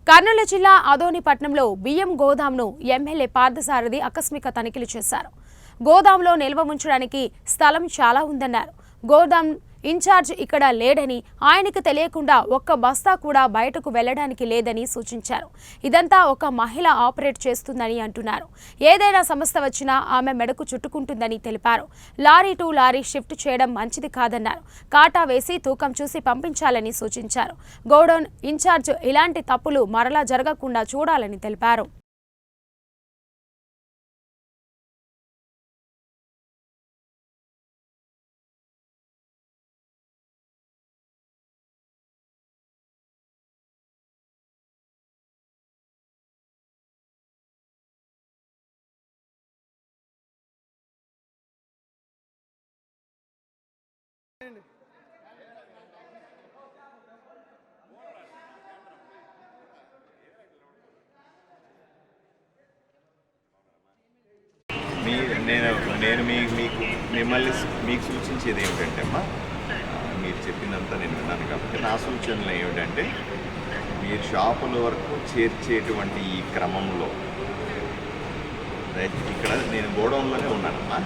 కర్నూలు జిల్లా ఆదోని పట్టణంలో బియ్యం గోదాంను ఎమ్మెల్యే పార్థసారథి ఆకస్మిక తనిఖీలు చేశారు. గోదాంలో నిల్వ ఉంచడానికి స్థలం చాలా ఉందన్నారు. గోదాం ఇన్ఛార్జ్ ఇక్కడ లేడని, ఆయనకు తెలియకుండా ఒక్క బస్తా కూడా బయటకు వెళ్లడానికి లేదని సూచించారు. ఇదంతా ఒక మహిళ ఆపరేట్ చేస్తుందని అంటున్నారు. ఏదైనా సమస్య వచ్చినా ఆమె మెడకు చుట్టుకుంటుందని తెలిపారు. లారీ టు లారీ షిఫ్ట్ చేయడం మంచిది కాదన్నారు. కాటా వేసి తూకం చూసి పంపించాలని సూచించారు. గోడౌన్ ఇన్ఛార్జ్ ఇలాంటి తప్పులు మరలా జరగకుండా చూడాలని తెలిపారు. నేను మిమ్మల్ని మీకు సూచించేది ఏమిటంటే అమ్మా, మీరు చెప్పినంత నేను విన్నాను కాబట్టి నా సూచనలు ఏమిటంటే, మీరు షాపుల వరకు చేర్చేటువంటి ఈ క్రమంలో ఇక్కడ నేను గోడౌన్లోనే ఉన్నానమ్మా.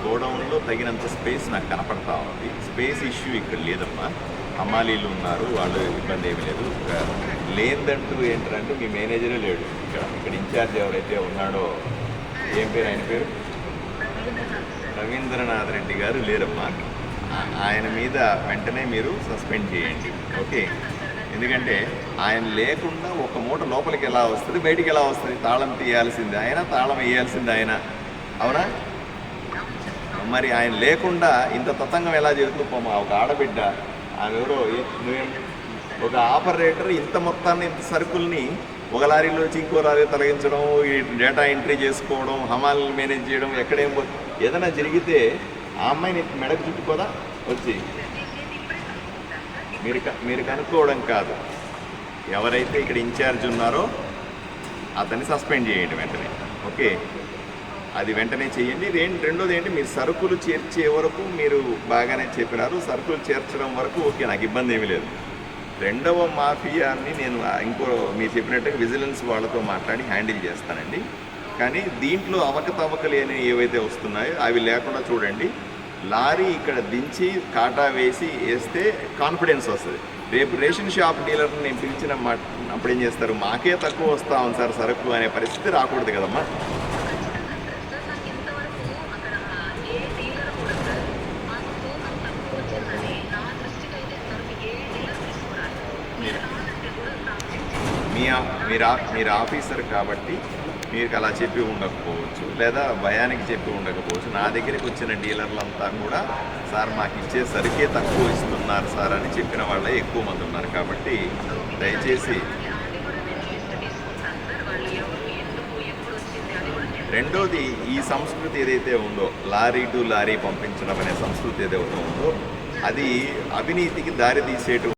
గోడౌన్లో తగినంత స్పేస్ నాకు కనపడతా ఉంది. స్పేస్ ఇష్యూ ఇక్కడ లేదమ్మా. హమాలీలు ఉన్నారు, వాళ్ళు ఇబ్బంది ఏమి లేదు. లేదంటూ ఏంటంటే మీ మేనేజరే లేడు ఇక్కడ ఇన్ఛార్జ్ ఎవరైతే ఉన్నాడో, ఏం పేరు ఆయన పేరు, రవీంద్రనాథ్ రెడ్డి గారు లేరమ్మా. ఆయన మీద వెంటనే మీరు సస్పెండ్ చేయండి, ఓకే? ఎందుకంటే ఆయన లేకుండా ఒక మూట లోపలికి ఎలా వస్తుంది, బయటికి ఎలా వస్తుంది? తాళం తీయాల్సింది ఆయన, తాళం వేయాల్సింది ఆయన, అవునా? మరి ఆయన లేకుండా ఇంత తతంగం ఎలా జరుగుతుందో, ఒక ఆడబిడ్డ ఆమె ఎవరో, ఒక ఆపరేటర్ ఇంత మొత్తాన్ని, ఇంత సరుకుల్ని ఒక లారీలో ఇంకో లారీ తొలగించడం, ఈ డేటా ఎంట్రీ చేసుకోవడం, హమాల్ని మేనేజ్ చేయడం, ఎక్కడేం ఏదైనా జరిగితే ఆ అమ్మాయిని మెడకు చుట్టుకోదా వచ్చి మీరు కనుక్కోవడం కాదు. ఎవరైతే ఇక్కడ ఇన్ఛార్జ్ ఉన్నారో అతన్ని సస్పెండ్ చేయండి వెంటనే, ఓకే? అది వెంటనే చేయండి. రెండోది ఏంటి, మీరు సరుకులు చేర్చే వరకు మీరు బాగానే చెప్పినారు. సరుకులు చేర్చడం వరకు ఓకే, నాకు ఇబ్బంది ఏమీ లేదు. రెండవ మాఫియాని నేను మీరు చెప్పినట్టుగా విజిలెన్స్ వాళ్ళతో మాట్లాడి హ్యాండిల్ చేస్తానండి. కానీ దీంట్లో అవకతవకలు ఏవైతే వస్తున్నాయో అవి లేకుండా చూడండి. లారీ ఇక్కడ దించి కాటా వేస్తే కాన్ఫిడెన్స్ వస్తుంది. రేపు రేషన్ షాప్ డీలర్ని నేను పిలిచిన అప్పుడు ఏం చేస్తారు, మాకే తక్కువ వస్తా ఉంది సార్ సరుకు అనే పరిస్థితి రాకూడదు కదమ్మా. మీరు ఆఫీసర్ కాబట్టి మీకు అలా చెప్పి ఉండకపోవచ్చు, లేదా భయానికి చెప్పి ఉండకపోవచ్చు. నా దగ్గరికి వచ్చిన డీలర్లంతా కూడా సార్ మాకు ఇచ్చే సరికే తక్కువ ఇస్తున్నారు సార్ అని చెప్పిన వాళ్ళే ఎక్కువ మంది ఉన్నారు. కాబట్టి దయచేసి రెండోది, ఈ సంస్కృతి ఏదైతే ఉందో, లారీ టు లారీ పంపించడం అనే సంస్కృతి ఏదైతే ఉందో, అది అవినీతికి దారి తీసేటు